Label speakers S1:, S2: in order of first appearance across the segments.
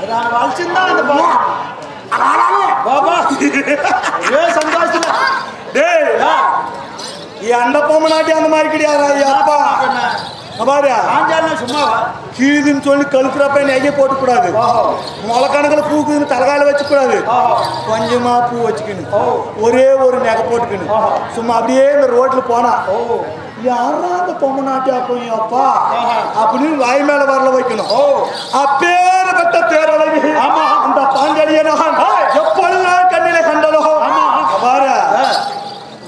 S1: நான் வளர்ச்சிருந்தா அந்த பாபா ஏ சந்தோஷம்
S2: டேய் அந்த பொம்மை நாட்டி அந்த மாதிரி கிடையாதா அப்பா பாரு
S1: ஆஞ்சாலும் சும்மாவா
S2: கீதுன்னு சொல்லி கழுக்குறப்ப நெய்ய போட்டுக்கூடாது முளைக்கணக்கில் பூக்குதுன்னு தலைகால வச்சுக்கூடாது கொஞ்சமா பூ வச்சுக்கணும் ஒரே ஒரு நகை போட்டுக்கணும் சும்மா அப்படியே இந்த ரோட்ல போனா யாரா அந்த பொம்மை நாட்டியா போய் அப்பா அப்படின்னு வாய் மேல வரல வைக்கணும் அப்பேற்பட்ட பேரழகு அந்த பாஞ்சாலியை நான் எப்பொழுதுதான் கண்ணில கண்டதோ பாரு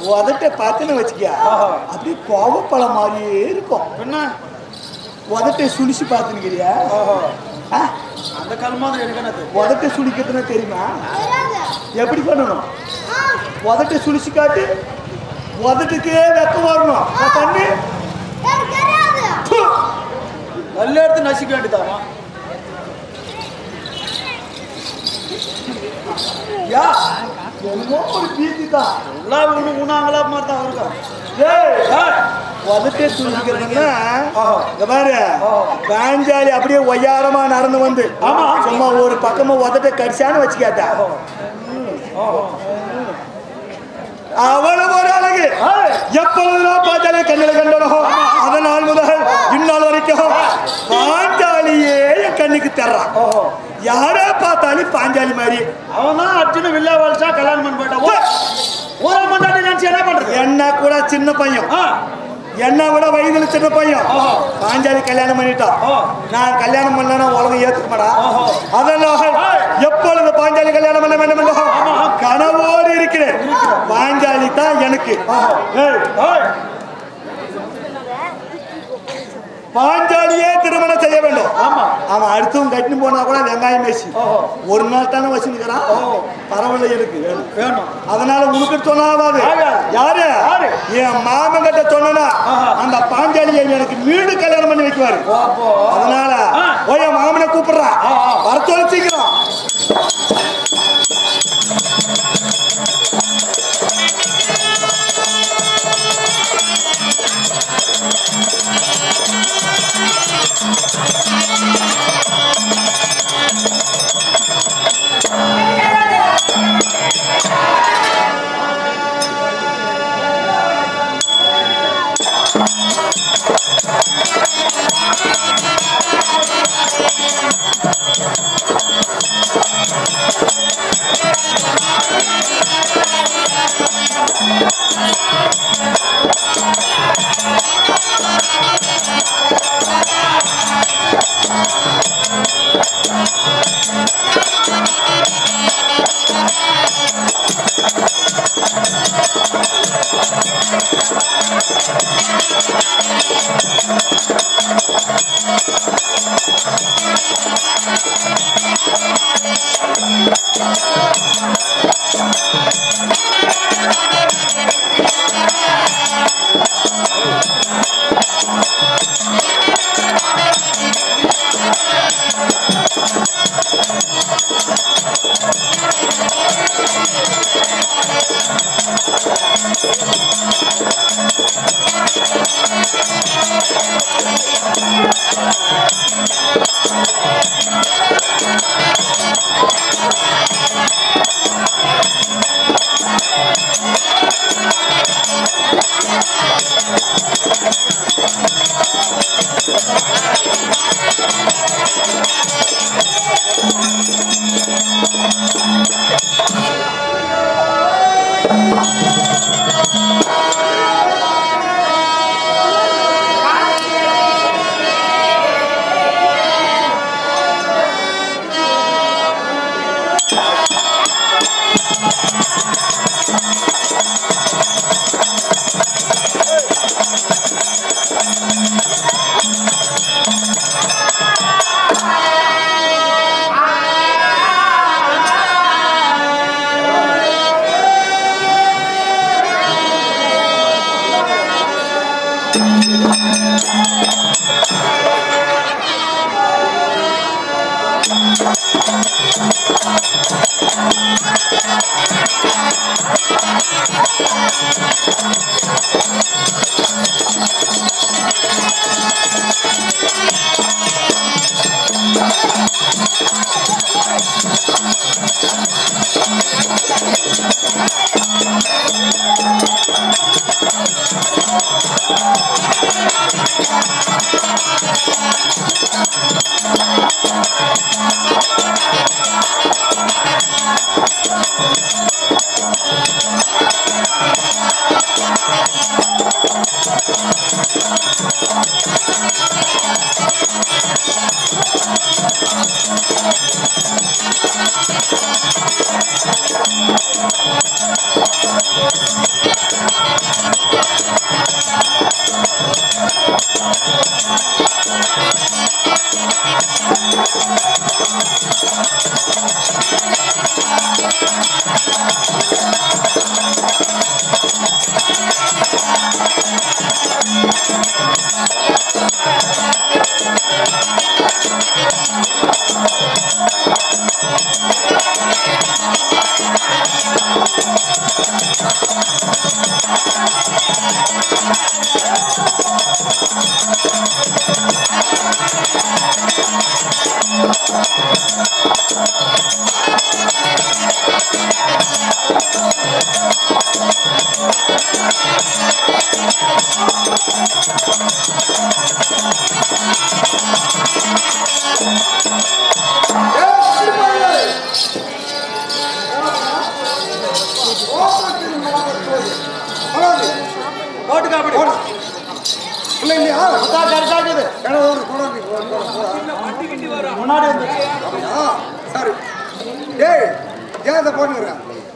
S2: உதட்ட பார்த்துன்னு வச்சுக்கியா அப்படியே கோவப்பழம் மாதிரியே இருக்கும்
S1: என்ன
S2: உதட்டை சுழிச்சு பார்த்துனுக்கிறியா
S1: அந்த காலமாக எனக்கு
S2: உதட்டை சுழிக்கிறதுன்னு தெரியுமா எப்படி பண்ணணும் உதட்டை சுழிச்சு காட்டு உதட்டுக்கே வெக்கம் வரணும் பண்ணி
S1: நல்ல எடுத்து நசிக்க வேண்டியதாமா யா
S2: ஒரு பீதி தான்
S1: எல்லாம் உணாங்களா மாதிரி தான் இருக்கும்
S2: உதட்டை சுழிக்கிறதுன்னா பாரு பாஞ்சாலி அப்படியே ஒய்யாரமா நடந்து வந்து சும்மா ஒரு பக்கமா உதட்டை கடிச்சான்னு வச்சுக்காட்டா அவ்வளவு ஒரு அழகு எப்பொழுதுதான் பாஞ்சாலியை கண்ணில கண்டனோ அதனால் முதல் இந்நாள் வரைக்கும் பாஞ்சாலியே என் கண்ணுக்கு தர்றான் யாரே பார்த்தாலும் பாஞ்சாலி மாதிரி
S1: அவன் தான் அர்ஜுன வில்லா வலிச்சா கல்யாணம் பண்ணி போயிட்டான் ஒரு மண்டாட்டி நினைச்சு என்ன பண்றது
S2: என்ன கூட சின்ன பையன் என்ன விட வயதுல சின்ன பையன் பாஞ்சாலி கல்யாணம் பண்ணிட்டான் நான் கல்யாணம் பண்ணா உலகம் ஏத்துக்க மாடா அதனால எப்பொழுது பாஞ்சாலி கல்யாணம் பண்ண வேண்டும் கனவோடு இருக்கிறேன் பாஞ்சாலி தான் எனக்கு பாஞ்சாலியே திருமணம் செய்ய வேண்டும் அவன் அடுத்தவன் கட்டின்னு போனா கூட வெங்காயம் பேசி ஒரு நாள் தானே வச்சுக்கிறான் பரவாயில்ல எனக்கு வேணும் அதனால உனக்கு சொன்னாவாது யாரு என் மாமன் கிட்ட சொன்னா அந்த பாஞ்சாலியை எனக்கு வீடு கல்யாணம் பண்ணி வைக்குவாரு அதனால ஓய மாமனை கூப்பிடுறான் வர சொல்லி சீக்கிரம்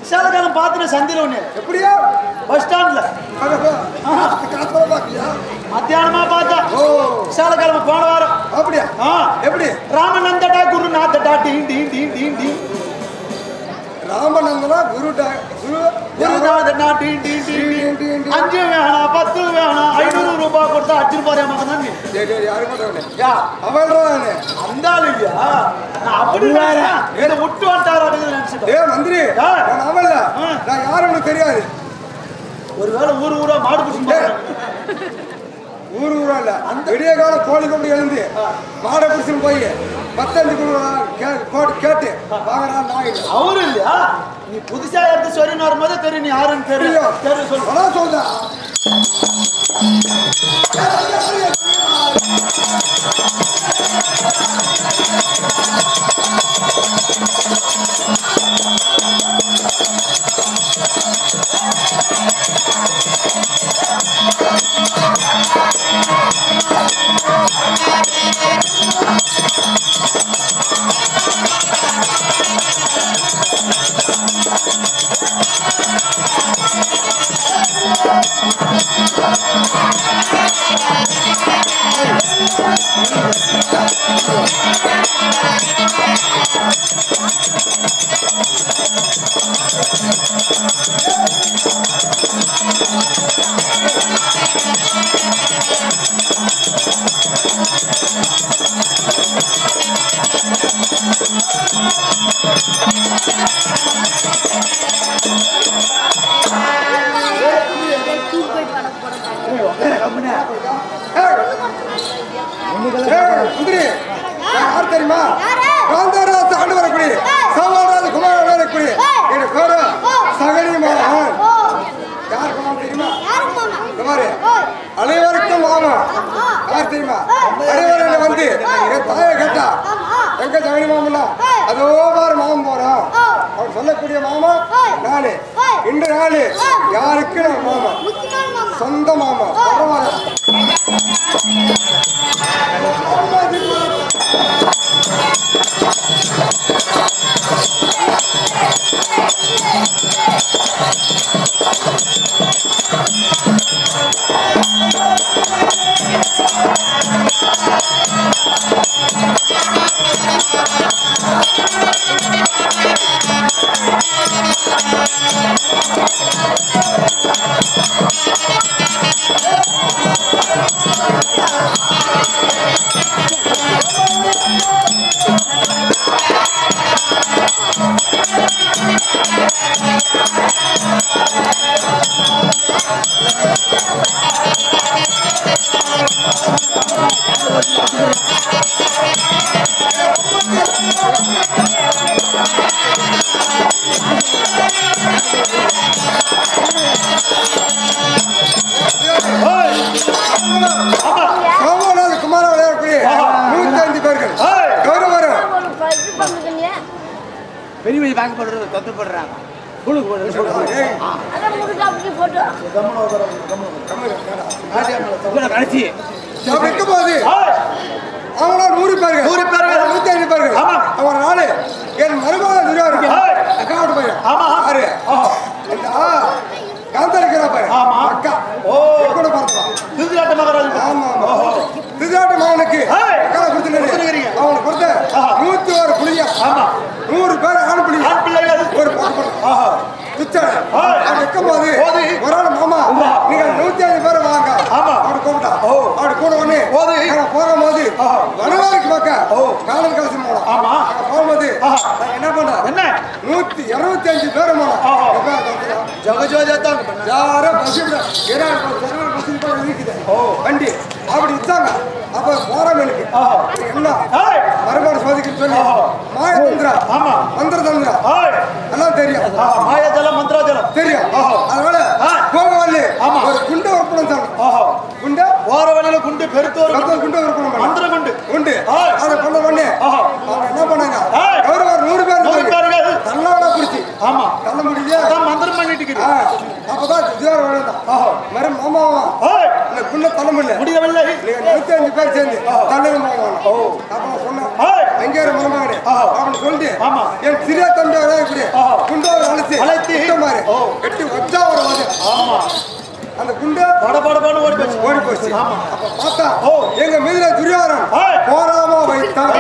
S1: விசாலகாலம் பார்த்துட்டு சந்தில ஒண்ணு
S2: எப்படியா
S1: பஸ் ஸ்டாண்ட்ல மத்தியானமா பார்த்தா விசாலகாலம் போன வாரம்
S2: அப்படியா எப்படி
S1: ராமநந்தடா குருநாதடா tea tea tea tea tea
S2: ராமநந்தனா
S1: குருநாதடா டீ டீ டீ 5 வேணாம் 10 வேணாம் 500 ரூபாய் கொடுத்தா அடிச்சு போறே மகன்
S2: யாரு போட்டவனே அவள்றானே
S1: அந்த ஆளு இல்லையா நான் அப்படி வேற இத விட்டு வந்தாரா நினைச்சிட்டேன்
S2: மந்திரி நான் அவல்ல நான் யாருன்னு தெரியாது
S1: ஒருவேளை ஊரா மாடு பிடிச்சு
S2: ஊரா இல்ல விடிய கால கோழி கொண்டு எழுந்து மாடை பிடிச்சுன்னு போய் 15 கேட்டு வாங்கடா நாய்
S1: அவரு இல்லையா நீ புதுசா எடுத்து சொல்லின்னு வரும்போது தெரியும் நீ யாருன்னு தெரியும் சொல்லு
S2: சொல்றா யார் தெரியுமா காந்தாராசு ஆண்டு வரக்கூடிய சவாலாத குமார வரக்கூடிய என் பேரு சகனி மாமன் யார் குமார் தெரியுமா குமாரு அனைவருக்கும் மாமா யார் தெரியுமா அனைவரும் வந்து என் தாயை கேட்டா எங்க சகனி மாமன்னா அதோ பாரு மாமன் போறோம் அவர் சொல்லக்கூடிய மாமா நானு இன்று நாளு யாருக்கு நான் மாமா சொந்த மாமா குமார விளையாடக்கூடிய 105 பேர்கள் கௌரவரும்
S3: பெரிய பேங்க் போடுறது தொத்து போடுறாங்க கடைசி
S2: இருக்கும்போது அவங்களோட 100 பேர்கள் 105 பேர்கள் அவங்க
S1: ஆமா
S2: யாரு காந்தரிக்கிறா பாரு
S1: ஆமா
S2: அக்கா
S1: ஓ
S2: கூட பார்த்தா
S1: திருநாட்டு மகாராஜ்
S2: ஆமா திருநாட்டு மகனுக்கு அக்கா கொடுத்துருக்கீங்க அவங்களுக்கு கொடுத்த 101 புள்ளியா ஆமா 100 பேர் ஆண் புள்ளி ஆண் பிள்ளைகள் ஒரு பாட்டு ஆஹா துச்சடை அது இருக்கும்போது ஒரு ஆள் மாமா நீங்க 105 பேர் வாங்க ஆமா அவரு கூப்பிட்டா அவரு கூட ஒண்ணு போகும்போது வனவாரிக்கு பார்க்க காலம் கலசி போனோம் ஆமா போகும்போது என்ன பண்ற என்ன 125 பேர் போனோம் ஜகஜோஜாத்தான் யாரோ பசிவிட வண்டி அப்படி வச்சாங்க அப்ப போறவனுக்கு என்ன மறுபாடு சோதிக்குன்னு சொல்லி மாயதந்திரா ஆமா மந்திரதந்திரா எல்லாம் தெரியும் மாயஜலம் மந்திரஜலம் தெரியும் அதனால போக வழி ஒரு குண்டு ஒப்பனம் சொன்ன குண்டு போற வழியில குண்டு பெருத்தோர் குண்டு ஒப்பனம் மந்திர குண்டு குண்டு அதை பண்ண உடனே அவங்க என்ன பண்ணாங்க ஒரு 100 பேர் தன்னால பிடிச்சி ஆமா தள்ள முடிஞ்சு மந்திரம் பண்ணிட்டு அப்பதான் ஜிஜார் வளர்ந்தான் மறு மாமாவா இந்த குண்ட தள்ள முடியவில்லை 105 பேர் சேர்ந்து தள்ளது மாமா அப்ப சொன்னேன் எங்கே மருமகனே அப்படின்னு சொல்லிட்டு என் சிறிய தம்பியோட இப்படி குண்டோட அழைச்சி மாதிரி எட்டு வச்சா ஒரு ஆமா அந்த குண்டு ஓடி போச்சு அப்ப பார்த்தா எங்க மீதுல துரியோதனன் போராம வைத்தான்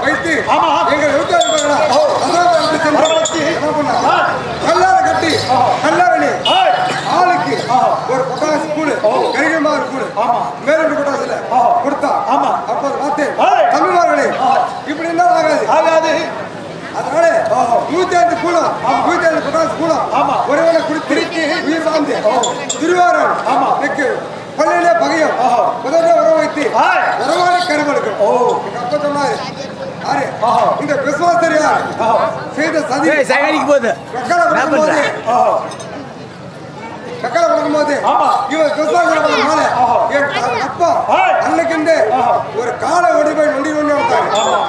S2: வைத்து எங்க கல்லார கட்டி கல்லாரணி ஆளுக்கு ஒரு பொட்டாசு கூடு கரிகமாறு கூடு மேலோட்டு பொட்டாசுல கொடுத்தா அப்ப பார்த்து தமிழ்மார்களே இப்படி என்ன ஆகாது அதனால 105 கூலம் 105 பொட்டாசு கூலம் ஒருவேளை குடித்து உயிர் வாழ்ந்து திருவாரூர் பள்ளியிலே பகையும் முதல்ல உறவு வைத்து உறவாடி கருவெடுக்கும் அப்ப சொன்னாரு இந்த விசுவாசரியார் செய்த சதி போகுது கக்கலை கொடுக்கும்போது இவன் விசுவாசனால என் அப்பா அன்னைக்கு ஒரு காலை ஓடி போய் நொண்டி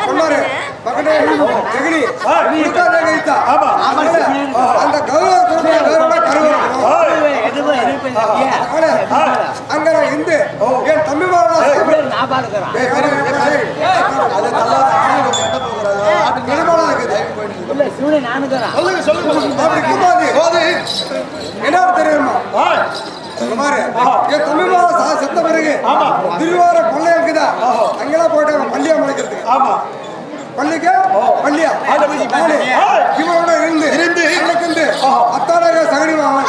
S2: சொன்னாரு மகனே ஜெகனி அந்த கௌரவ அங்க இருந்து என் தம்பி என்ன தெரியுமா என் தமிழ் செத்த பிறகு திருவார கொள்ளை இருக்குதா அங்கெல்லாம் போயிட்டு பள்ளியா முளைக்கிறதுக்கு பள்ளிக்கு பள்ளியா இவனோட இருந்து இருந்து 10,000 சகடி வாங்க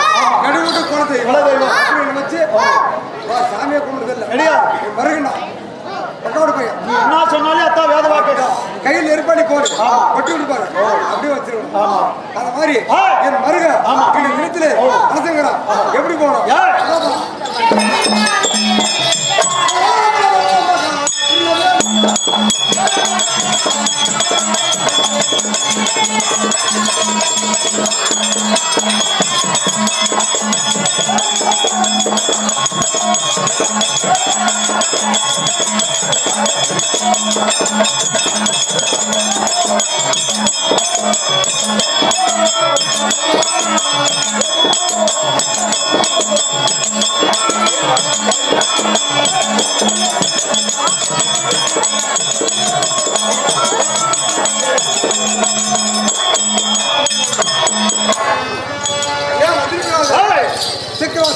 S2: நடுவிட்டு குளத்தை வச்சு சாமியை கும்பிடுறது இல்லை வருகண்ணா பக்கோடு பையன் என்ன சொன்னாலே அத்தா வேத வாக்கு கையில் நெருப்பாடி போடு கொட்டி விடுப்பாரு அப்படியே வச்சிருவோம் அந்த மாதிரி என் மருக இந்த இடத்துல அரசுங்கிறான் எப்படி போனோம்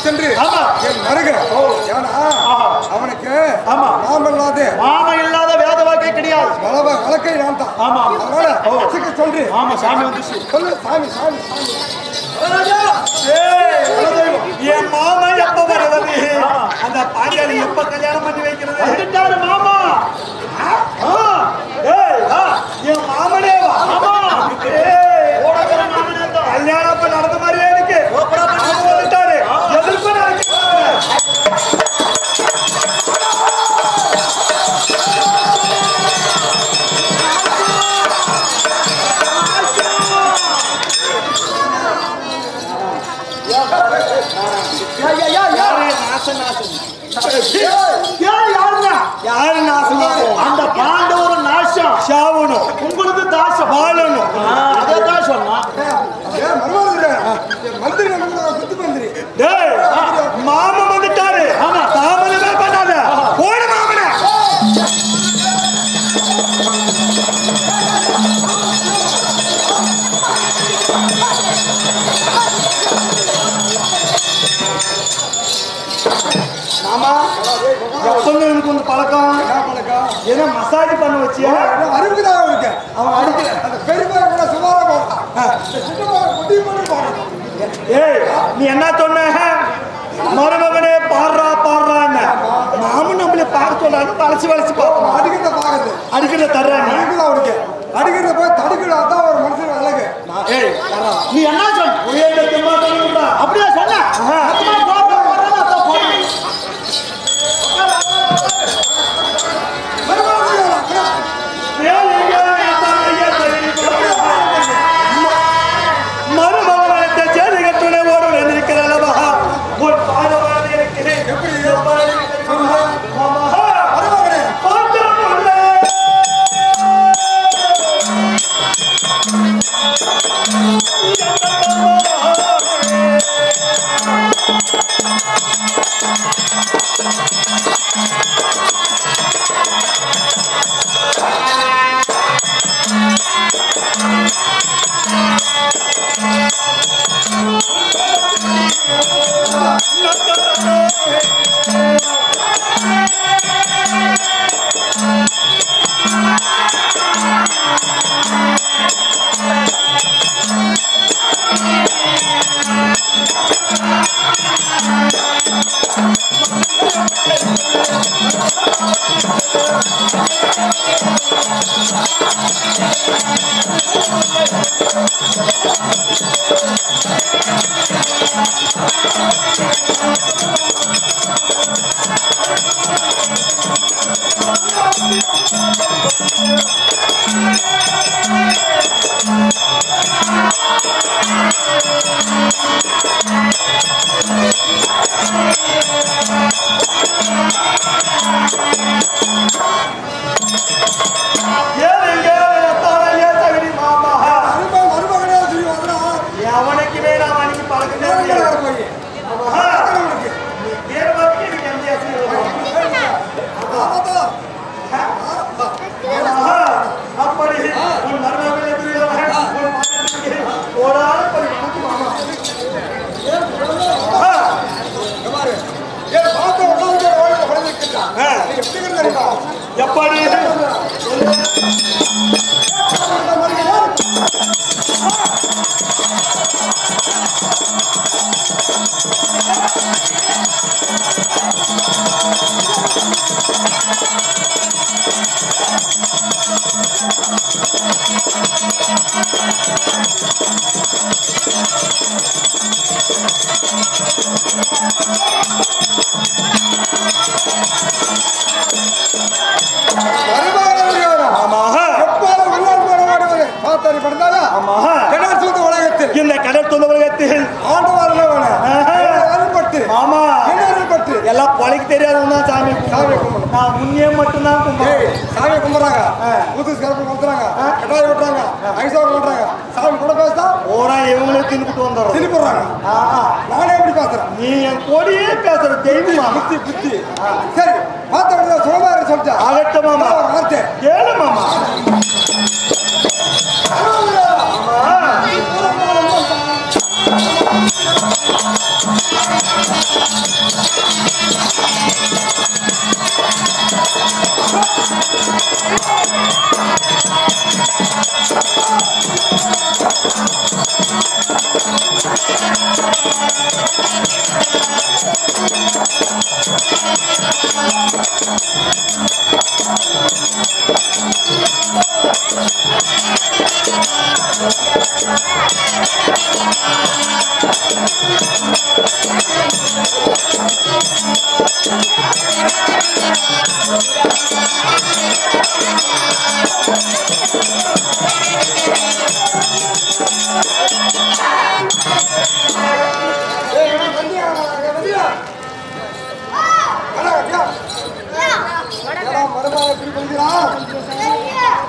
S2: சென்று என் மருக அவனுக்கு மாம இல்லாத வேத வாக்கே கிடையாது வழக்கை நான் தான் அதனால சொல்லு சாமி வந்து சொல்லு சாமி சாமி என் மாமா எப்ப வருவது அந்த பாஞ்சாலி எப்ப கல்யாணம் பண்ணி வைக்கிறது மாமா என் மாமனே கல்யாணம் நடந்த மாதிரியே இருக்கு எதிர்ப்பு அந்த பாண்டவர் நாசம் சாவணும் உங்களுக்கு தாசம் வாழணும் அதே தான் சொன்னா மாமா வந்துட்டாரு தாமதமே பண்ணாத போன மாமன ஏன்னா மசாஜ் பண்ண வச்சியா
S4: அறிவுக்குதான் அவனுக்கு அவன் அடிக்கல அந்த பெருமை கூட சுமாரா போறான்
S2: ஏய் நீ என்ன சொன்ன மருமகனே பாடுறா பாடுறான்னு மாமன் நம்மளே பார்க்க சொல்லாரு வளைச்சு வளைச்சு பார்ப்போம்
S4: அடிக்கிறத பாக்குறது
S2: அடிக்கிறத தர்றாங்க
S4: அறிவுக்குதான் அவனுக்கு அடிக்கிறத போய் தடுக்கிறதா தான் ஒரு மனுஷன் அழகு
S2: ஏய்
S1: நீ என்ன சொன்ன அப்படியே சொன்ன
S2: மருமகனத்தை சேரி கட்டுனை ஓடு வந்திருக்கிறல்லவா ஒரு பாதவாதி இருக்கிறேன் எப்படி எப்படி இந்த கடல் துணை உலகத்தில் ஆமா எல்லாம் பொழைக்கு தெரியாதவங்க தான் சாமி கும்பிடும் நான் முன்னே மட்டும்தான் கும்பிடுறேன்
S4: சாமி கும்பிடுறாங்க புது சிறப்பு கொடுத்துறாங்க கட்டாயம் விட்டுறாங்க ஐசா பண்றாங்க சாமி கூட பேசுதா
S2: ஓரா இவங்களே தின்னுட்டு வந்துடுறோம்
S4: திருப்பிடுறாங்க நானே எப்படி பேசுறேன்
S2: நீ என் கொடியே பேசுற தெய்வமா
S4: புத்தி புத்தி சரி பார்த்த சுகமா இருக்கு சொல்லிட்டேன்
S2: ஆகட்டும் மாமா
S4: வார்த்தை
S2: கேளு மாமா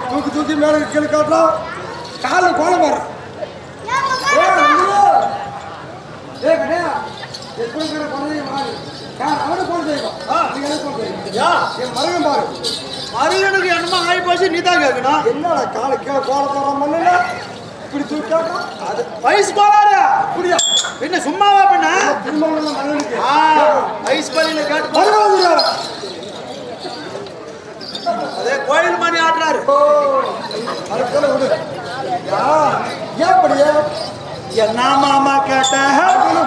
S4: தூக்கி தூக்கி மேல கீழே காட்டலாம் கால கோலம் வர
S1: மருகனுக்கு என்னமா ஆகி போச்சு நீ தான் கேட்கணும்
S4: என்னடா கால கீழே கோலம் போடுற மண்ணு இப்படி தூக்கி காட்டலாம்
S1: அது வயசு போறாரு
S4: புரியா
S1: பின்ன சும்மாவா பின்ன
S4: திருமணம் மன்னனுக்கு
S1: வயசு பள்ளியில கேட்டு கோயில் மணி ஆடுறாரு.
S4: அதுக்குள்ள விடு. ஏன் படியா
S2: என்ன மாமா கேட்டேன்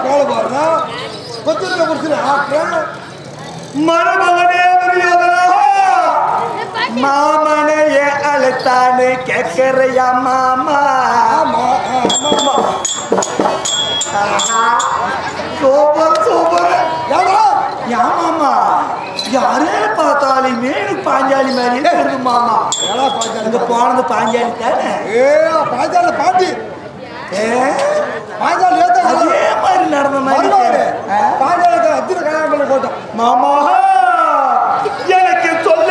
S4: கோல பாருனா பத்திரிக்கை முடிச்சு ஆட்டுறேன்
S2: மருமகனே துரியோதனா மாமனையே அழைத்தானு கேட்கறியா மாமா சூப்பர் சூப்பர் யா மாமா யாரே பார்த்தாலுமே எனக்கு பாஞ்சாலி மாதிரி வருது மாமா இங்க போனது பாஞ்சாலி தானே
S4: பாஞ்சால பாட்டி பாஞ்சால
S2: அதே மாதிரி நடந்த மாதிரி
S4: பாஞ்சாலத்தை அத்திர கல்யாணம் பண்ணி போட்டோம்
S2: மாமா எனக்கு சொல்ல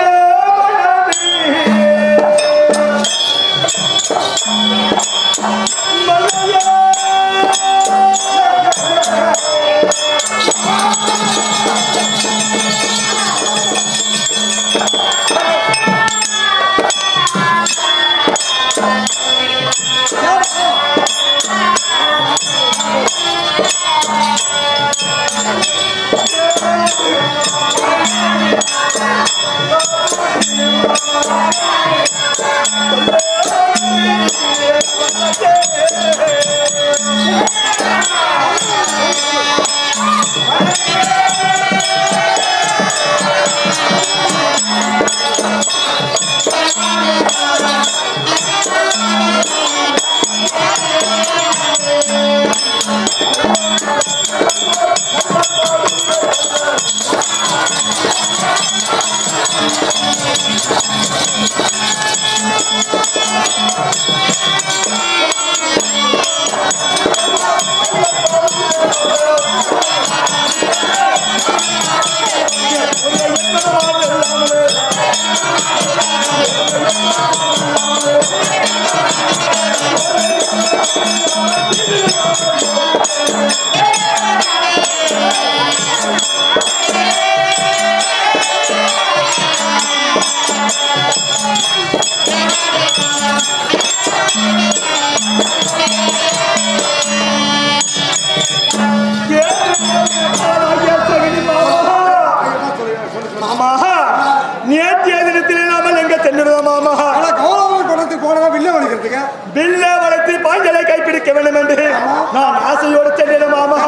S2: கைப்பிடிக்க வேண்டும் என்று நான் ஆசையோடு சென்றேன் மாமா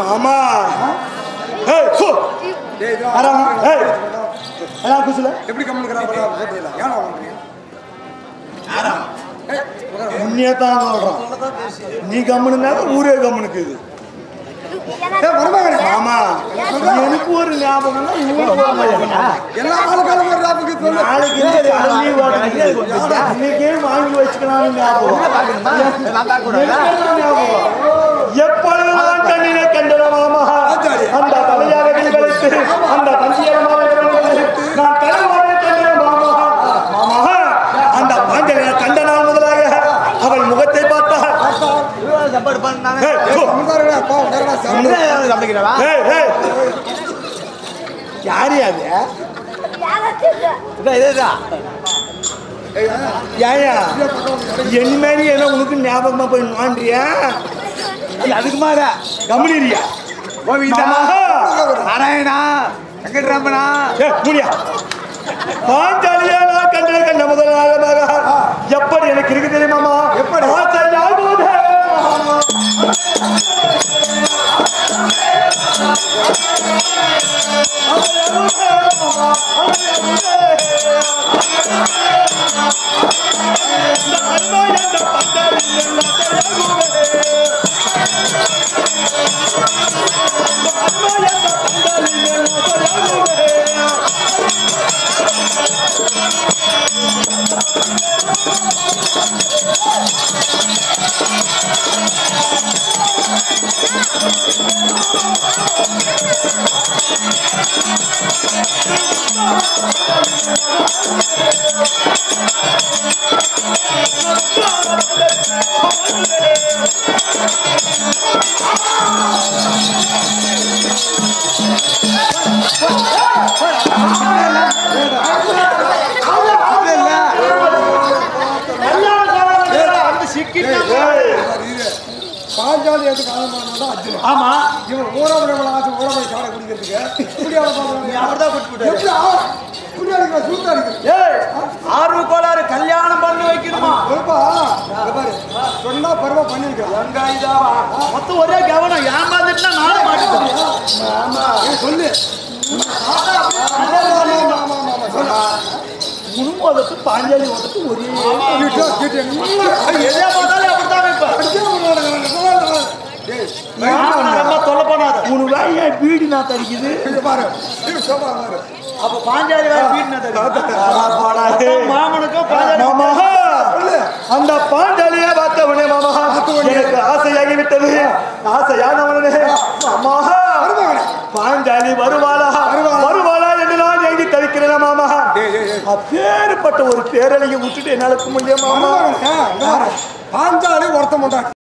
S2: மாமா
S4: எப்படி
S2: உண்மையத்தான் சொல்றான் நீ கம்முனுங்க ஊரே கம்முனுக்கு இது ஆமா எனக்கு ஒரு ஞாபகம் இன்னைக்கே வாங்கி வச்சுக்கலாம் எப்பொழுதுதான் கண்ணினை கண்டன மாமா அந்த தலையாக கழித்து அந்த தந்தியமாக நான் தலைவாக கண்டன மாமா மாமா அந்த பாஞ்சலின கண்ட நாள் முதலாக அவள் முகத்தை பார்த்தார் யாரு என் மாதிரி என்ன உனக்கு ஞாபகமா போய் நோண்டியா
S3: அதுக்கு மாற
S2: கம்பெனியா
S3: நாராயணா வெங்கட்ராமனா
S2: முடியா பாஞ்சாலியா கண்ட கண்ட முதலாக எப்படி எனக்கு இருக்கு தெரியுமாமா எப்படி
S4: பாஞ்சாலி எடுத்து காலம் பண்ணா அர்ஜுன்
S2: ஆமா
S4: இவன் ஊரபடி ஆச்சு ஊரபடி சாட குடிக்கிறதுக்கு இப்படி
S2: அப்படிதான்
S4: எப்படி புள்ளி அடிக்கிற சூத்தா இருக்கு சொன்னா பருவா பண்ணிருக்கேன்
S2: வெங்காயதாவா
S1: மொத்தம் ஒரே கவனம் ஏமாந்துட்டுனா நானே மாட்டேன்
S2: ஆமா
S4: சொல்லு
S2: முன்மோதத்து பாஞ்சாலி ஓதத்து ஒரே
S1: எதே பார்த்தாலும் அப்படித்தான் இப்ப ரொம்ப தொல்லை பண்ணாத
S2: உனக்கு ஏன் பீடி நான் தடிக்குது
S4: பாரு
S1: அப்ப பாஞ்சாலி வேற வீட்டு மாமனுக்கும் பாஞ்சாலி
S2: மாமா அந்த பாஞ்சாலியை பார்த்தவனே மாமா எனக்கு ஆசையாகி விட்டது ஆசையானவனே மாமா பாஞ்சாலி வருவாளா வருவாளா என்று நான் எழுதி தவிக்கிறேன் மாமா அப்பேற்பட்ட ஒரு பேரலையை விட்டுட்டு என்னால முடியும் மாமா
S4: பாஞ்சாலி ஒருத்த மாட்டான்